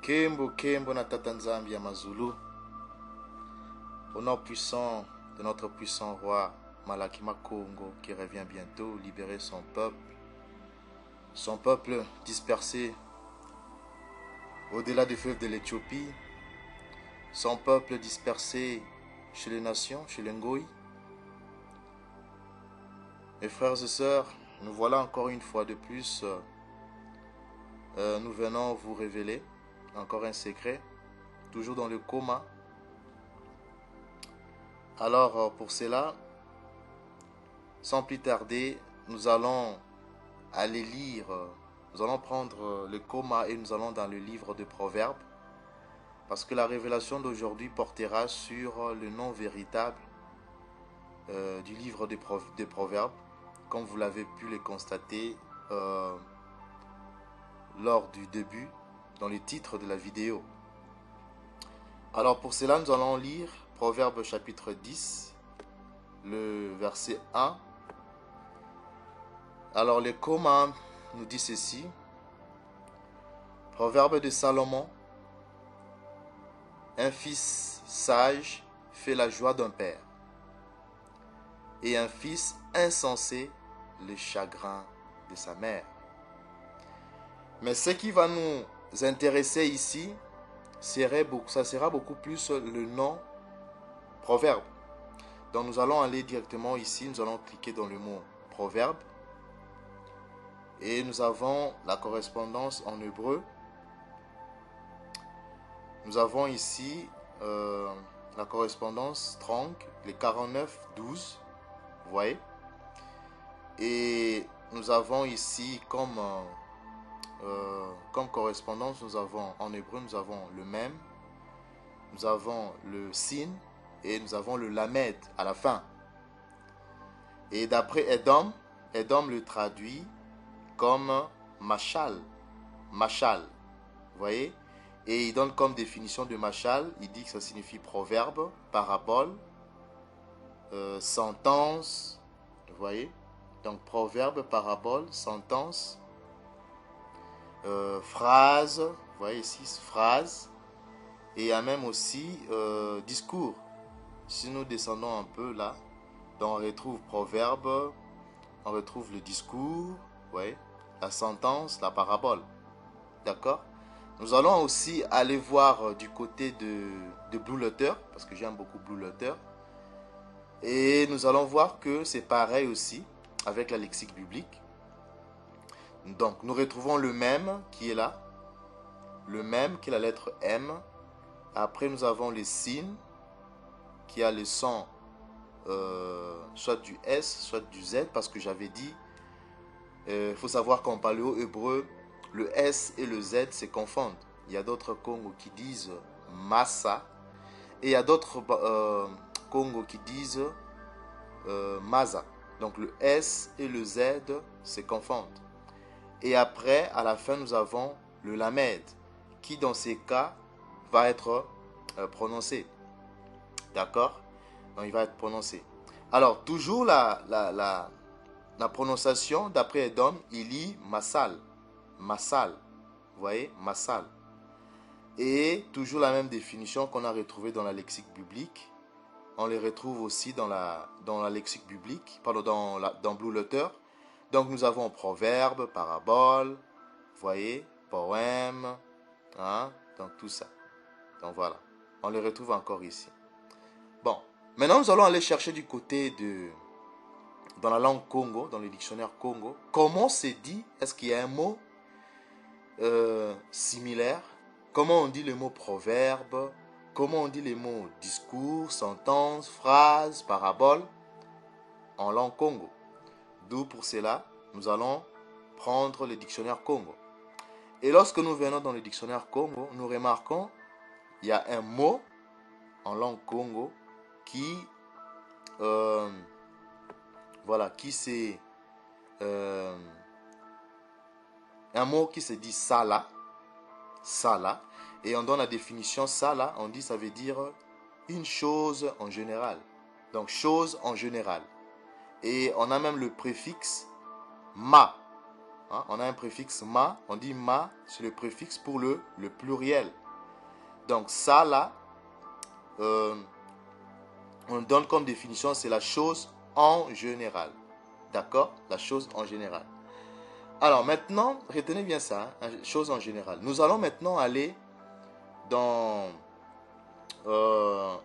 Kembo Kembo na Tata Nzambi ya Mazulu. Au nom puissant de notre puissant roi Malakima Congo qui revient bientôt libérer son peuple dispersé au-delà du fleuve de l'Éthiopie, son peuple dispersé chez les nations, chez les Ngoï. Mes frères et sœurs, nous voilà encore une fois de plus. Nous venons vous révéler encore un secret, toujours dans le coma. Alors pour cela, sans plus tarder, nous allons aller lire, nous allons prendre le coma et nous allons dans le livre de Proverbes, parce que la révélation d'aujourd'hui portera sur le nom véritable du livre de Proverbes, comme vous l'avez pu le constater lors du début, dans le titre de la vidéo. Alors pour cela, nous allons lire Proverbes chapitre 10, le verset 1. Alors le coma nous dit ceci. Proverbe de Salomon. Un fils sage fait la joie d'un père, et un fils insensé le chagrin de sa mère. Mais ce qui va nous intéresser ici, ça sera beaucoup plus le nom proverbe. Donc nous allons aller directement ici, nous allons cliquer dans le mot proverbe. Et nous avons la correspondance en hébreu. Nous avons ici la correspondance Strong, les 49-12. Vous voyez. Et nous avons ici comme correspondance, nous avons en hébreu, nous avons le même, nous avons le sin et nous avons le lamed à la fin. Et d'après Edom le traduit comme machal, vous voyez. Et il donne comme définition de machal, il dit que ça signifie proverbe, parabole, sentence, vous voyez. Donc proverbe, parabole, sentence, phrase, vous voyez ici, phrase, et il y a même aussi discours. Si nous descendons un peu là, donc on retrouve proverbe, on retrouve le discours, vous voyez, la sentence, la parabole, d'accord. Nous allons aussi aller voir du côté de Blue Letter, parce que j'aime beaucoup Blue Letter, et nous allons voir que c'est pareil aussi avec la lexique biblique. Donc, nous retrouvons le même qui est là. Le même qui est la lettre M. Après, nous avons le sin qui a le son soit du S, soit du Z. Parce que j'avais dit, il faut savoir qu'en paléo-hébreu, le S et le Z se confondent. Il y a d'autres Congos qui disent Massa. Et il y a d'autres Congos qui disent Maza. Donc, le S et le Z se confondent. Et après, à la fin, nous avons le lamed, qui dans ces cas va être prononcé. D'accord? Donc, il va être prononcé. Alors, toujours la prononciation, d'après Edom, il lit Massal. Massal. Vous voyez? Massal. Et toujours la même définition qu'on a retrouvée dans la lexique biblique. On les retrouve aussi dans la lexique biblique, pardon, dans Blue Letter. Donc nous avons proverbe, parabole, vous voyez, poème, hein, donc tout ça. Donc voilà, on les retrouve encore ici. Bon, maintenant nous allons aller chercher du côté dans la langue Congo, dans le dictionnaire Congo, comment c'est dit, est-ce qu'il y a un mot similaire? Comment on dit le mot proverbe? Comment on dit les mots discours, sentence, phrase, parabole en langue Congo? D'où pour cela, nous allons prendre le dictionnaire Congo. Et lorsque nous venons dans le dictionnaire Congo, nous remarquons qu'il y a un mot en langue Congo qui c'est un mot qui se dit sala. Sala. Et on donne la définition sala, on dit ça veut dire une chose en général. Donc chose en général. Et on a même le préfixe ma. Hein? On a un préfixe ma, on dit ma, c'est le préfixe pour le pluriel. Donc ça là, on donne comme définition, c'est la chose en général. D'accord? La chose en général. Alors maintenant, retenez bien ça, hein, chose en général. Nous allons maintenant aller dans, dans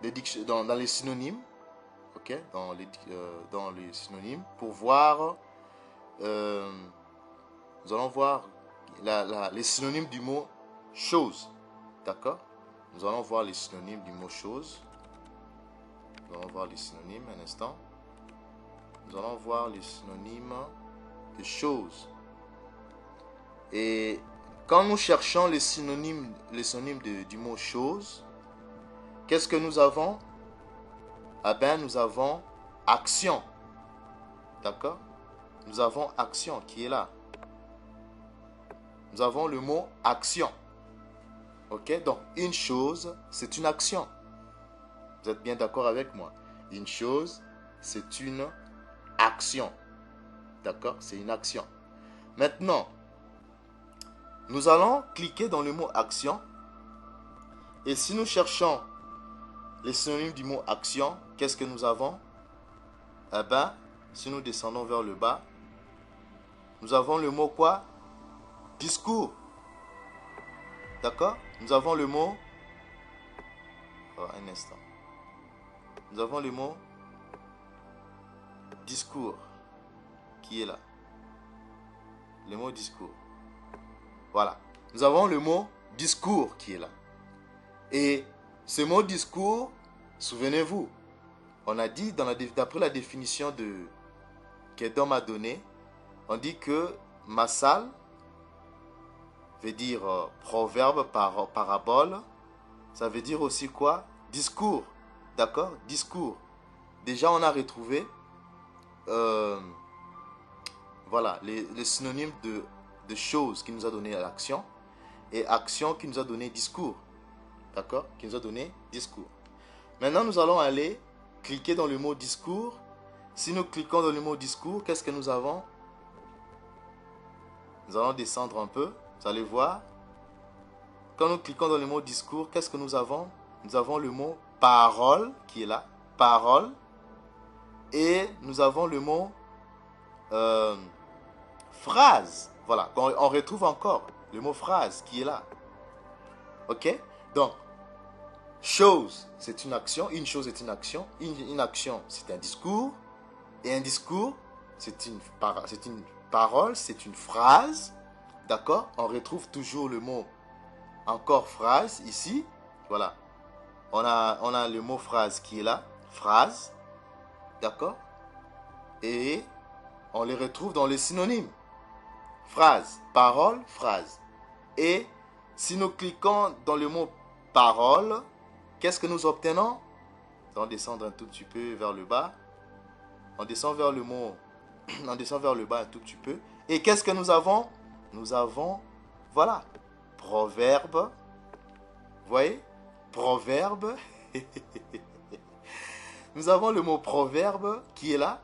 les synonymes, ok, dans les synonymes, pour voir, nous allons voir les synonymes du mot chose, d'accord? Nous allons voir les synonymes du mot chose. Nous allons voir les synonymes un instant. Nous allons voir les synonymes de chose. Et quand nous cherchons les synonymes du mot chose, qu'est-ce que nous avons? Ah ben, nous avons action. D'accord? Nous avons action qui est là. Nous avons le mot action. Ok? Donc, une chose, c'est une action. Vous êtes bien d'accord avec moi? Une chose, c'est une action. D'accord? C'est une action. Maintenant, nous allons cliquer dans le mot action. Et si nous cherchons les synonymes du mot action, qu'est-ce que nous avons? Eh bien, si nous descendons vers le bas, nous avons le mot quoi? Discours. D'accord? Nous avons le mot... Oh, un instant. Nous avons le mot discours qui est là. Le mot discours. Voilà. Nous avons le mot discours qui est là. Et ce mot discours, souvenez-vous, on a dit, d'après la définition qu'Edom a donnée, on dit que Massal veut dire proverbe, parabole. Ça veut dire aussi quoi? Discours. D'accord? Discours. Déjà, on a retrouvé voilà, les synonymes de choses qui nous a donné l'action et action qui nous a donné discours. D'accord? Qui nous a donné discours. Maintenant, nous allons aller cliquer dans le mot discours. Si nous cliquons dans le mot discours, qu'est-ce que nous avons? Nous allons descendre un peu. Vous allez voir. Quand nous cliquons dans le mot discours, qu'est-ce que nous avons? Nous avons le mot parole qui est là. Parole. Et nous avons le mot phrase. Voilà. On retrouve encore le mot phrase qui est là. Ok? Donc, chose, c'est une action. Une chose est une action. Une action, c'est un discours. Et un discours, c'est une parole, c'est une phrase. D'accord? On retrouve toujours le mot encore phrase ici. Voilà. On a le mot phrase qui est là. Phrase. D'accord? Et on les retrouve dans les synonymes. Phrase, parole, phrase. Et si nous cliquons dans le mot parole, qu'est-ce que nous obtenons? On va descendre un tout petit peu vers le bas. On descend vers le mot, on descend vers le bas un tout petit peu. Et qu'est-ce que nous avons? Nous avons, voilà, proverbe. Vous voyez? Proverbe. Nous avons le mot proverbe qui est là.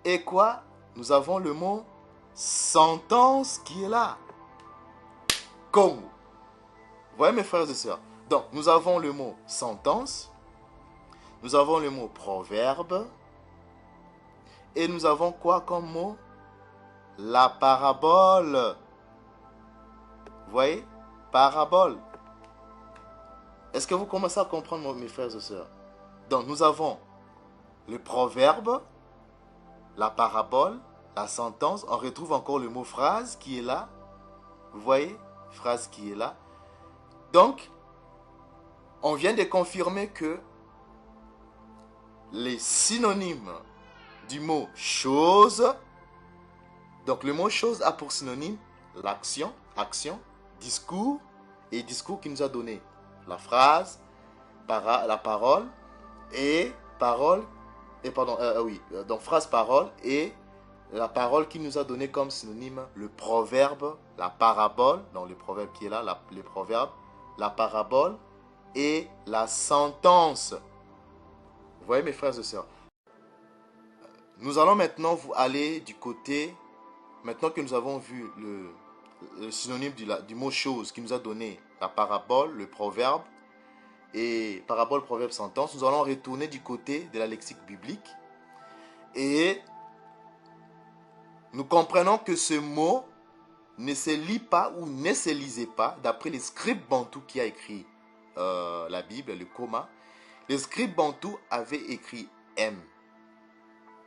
Et quoi? Nous avons le mot sentence qui est là. Congo. Vous voyez mes frères et sœurs? Donc, nous avons le mot sentence. Nous avons le mot proverbe. Et nous avons quoi comme mot? La parabole. Vous voyez? Parabole. Est-ce que vous commencez à comprendre, mes frères et sœurs? Donc, nous avons le proverbe, la parabole, la sentence. On retrouve encore le mot phrase qui est là. Vous voyez? Phrase qui est là. Donc, on vient de confirmer que les synonymes du mot chose, donc le mot chose a pour synonyme l'action, action, discours, et discours qui nous a donné la phrase, la parole, et parole, et pardon, oui, donc phrase, parole, et la parole qui nous a donné comme synonyme le proverbe, la parabole, donc le proverbe qui est là, le proverbe, la parabole, et la sentence. Vous voyez mes frères et sœurs? Nous allons maintenant aller du côté maintenant que nous avons vu le synonyme du mot chose qui nous a donné la parabole, le proverbe, et parabole, proverbe, sentence, nous allons retourner du côté de la lexique biblique et nous comprenons que ce mot ne se lit pas ou ne se lisait pas d'après les scribes bantou qui a écrit la Bible, le Koma. Les scribes bantou avaient écrit M,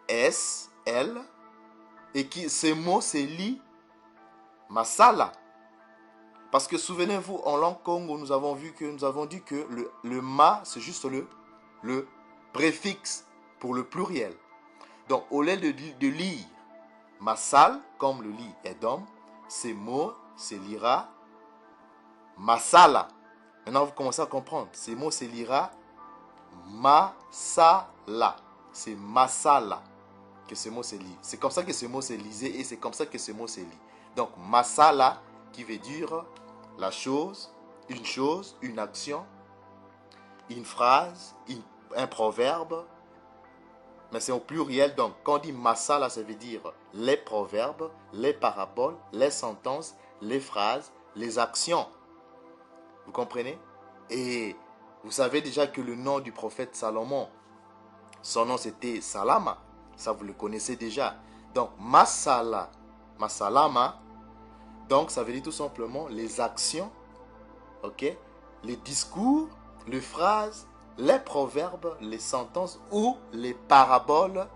S, L, et ce mot se lit Masala. Parce que souvenez-vous, en langue Congo, nous avons dit que le ma, c'est juste le préfixe pour le pluriel. Donc, au lieu de lire Masal, comme le lit Edom, ce mot se lira Masala. Maintenant, vous commencez à comprendre. Ce mot se lira Masala. C'est Masala que ce mot se lit. C'est comme ça que ce mot se lisait et c'est comme ça que ce mot se lit. Donc, Masala, qui veut dire la chose, une action, une phrase, un proverbe. Mais c'est au pluriel. Donc, quand on dit Masala, ça veut dire les proverbes, les paraboles, les sentences, les phrases, les actions. Vous comprenez? Et vous savez déjà que le nom du prophète Salomon, son nom c'était Salama. Ça, vous le connaissez déjà. Donc, Masala, Masalama, donc ça veut dire tout simplement les actions, ok, les discours, les phrases, les proverbes, les sentences ou les paraboles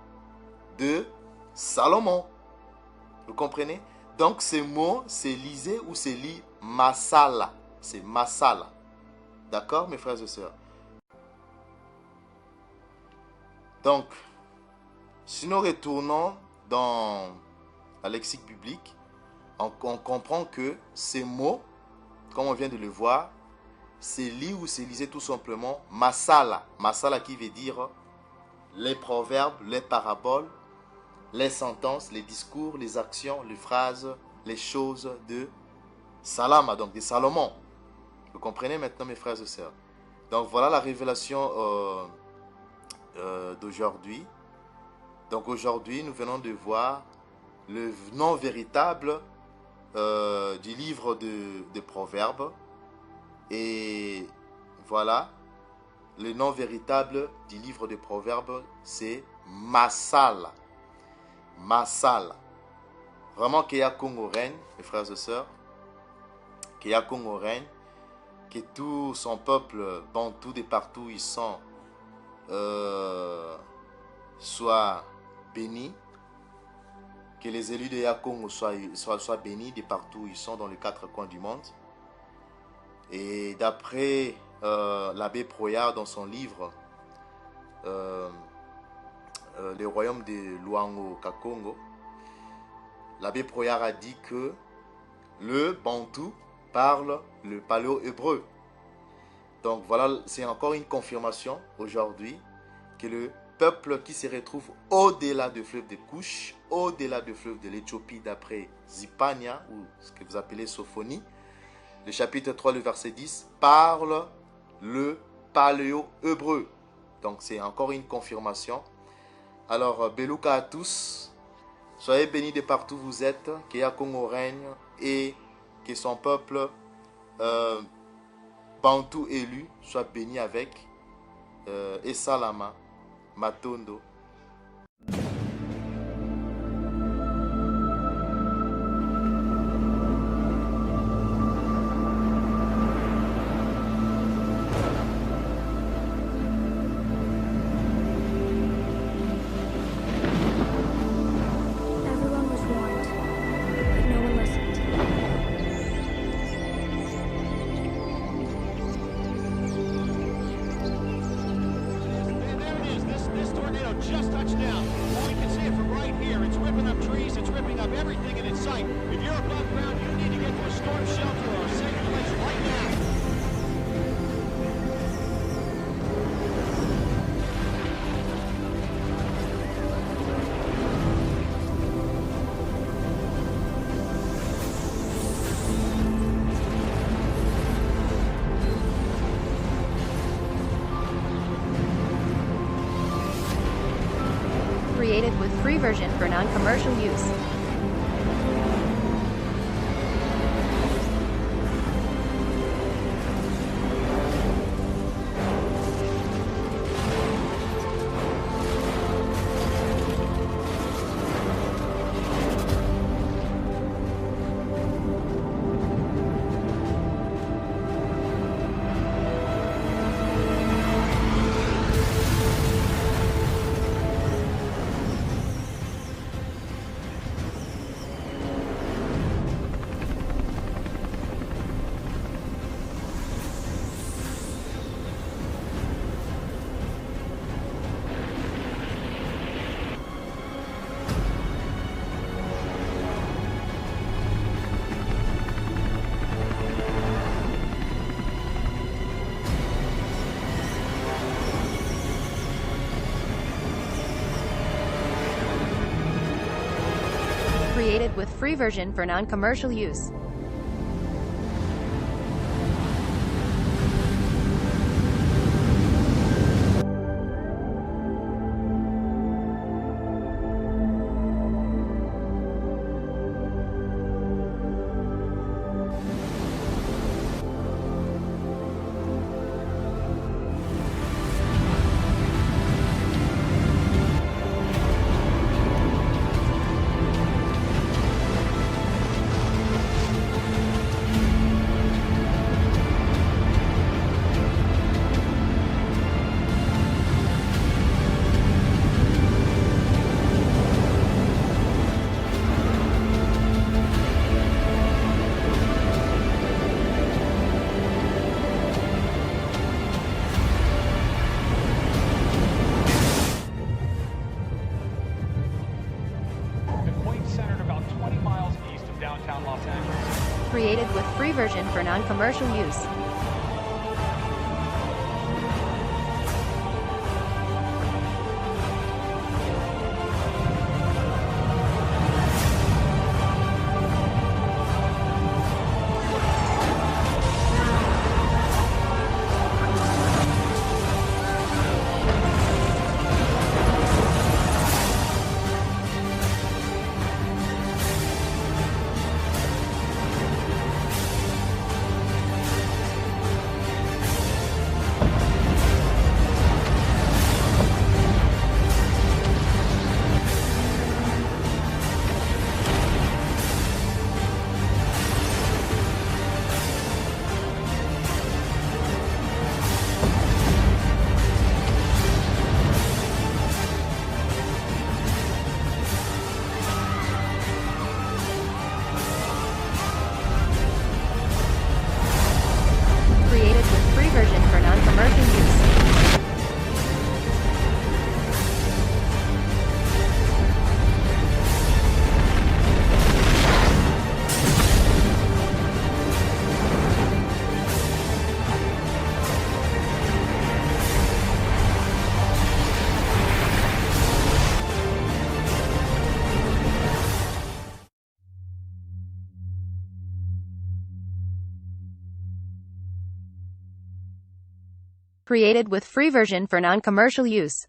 de Salomon. Vous comprenez? Donc, ce mot, c'est lisé ou c'est lit Masala. C'est Masala. D'accord, mes frères et sœurs? Donc, si nous retournons dans la lexique biblique, on comprend que ces mots, comme on vient de le voir, c'est lit ou c'est lisé tout simplement Masala. Masala qui veut dire les proverbes, les paraboles, les sentences, les discours, les actions, les phrases, les choses de Salama, donc de Salomon. Vous comprenez maintenant, mes frères et sœurs? Donc voilà la révélation d'aujourd'hui. Donc aujourd'hui, nous venons de voir le nom véritable du livre de Proverbes. Et voilà, le nom véritable du livre de Proverbes, c'est Masala. Masala. Vraiment, qu'il y a Congo règne, mes frères et sœurs, qu'il y a Congo règne, que tout son peuple, bantou de partout ils sont, soit bénis, que les élus de Yakongo soient bénis de partout ils sont dans les 4 coins du monde. Et d'après l'abbé Proyard dans son livre Le royaume de Luango Kakongo, l'abbé Proyard a dit que le bantou parle le paléo-hébreu. Donc voilà, c'est encore une confirmation aujourd'hui que le peuple qui se retrouve au-delà du fleuve de Couche, au-delà du fleuve de l'Éthiopie d'après Zipania, ou ce que vous appelez Sophonie, le chapitre 3, le verset 10, parle le paléo-hébreu. Donc c'est encore une confirmation. Alors, Beluka à tous, soyez bénis de partout où vous êtes, que Yakongo règne et que son peuple bantou élu soit béni avec et Salama, Matondo. Just touched down. Well, we can see it from right here. It's ripping up trees. It's ripping up everything in its sight. If you're above ground, you need to get to a storm shelter or a safe place right now. Created with free version for non-commercial use. Created with free version for non-commercial use. Centered about 20 miles east of downtown Los Angeles. Created with free version for non-commercial use. Created with free version for non-commercial use. Created with free version for non-commercial use.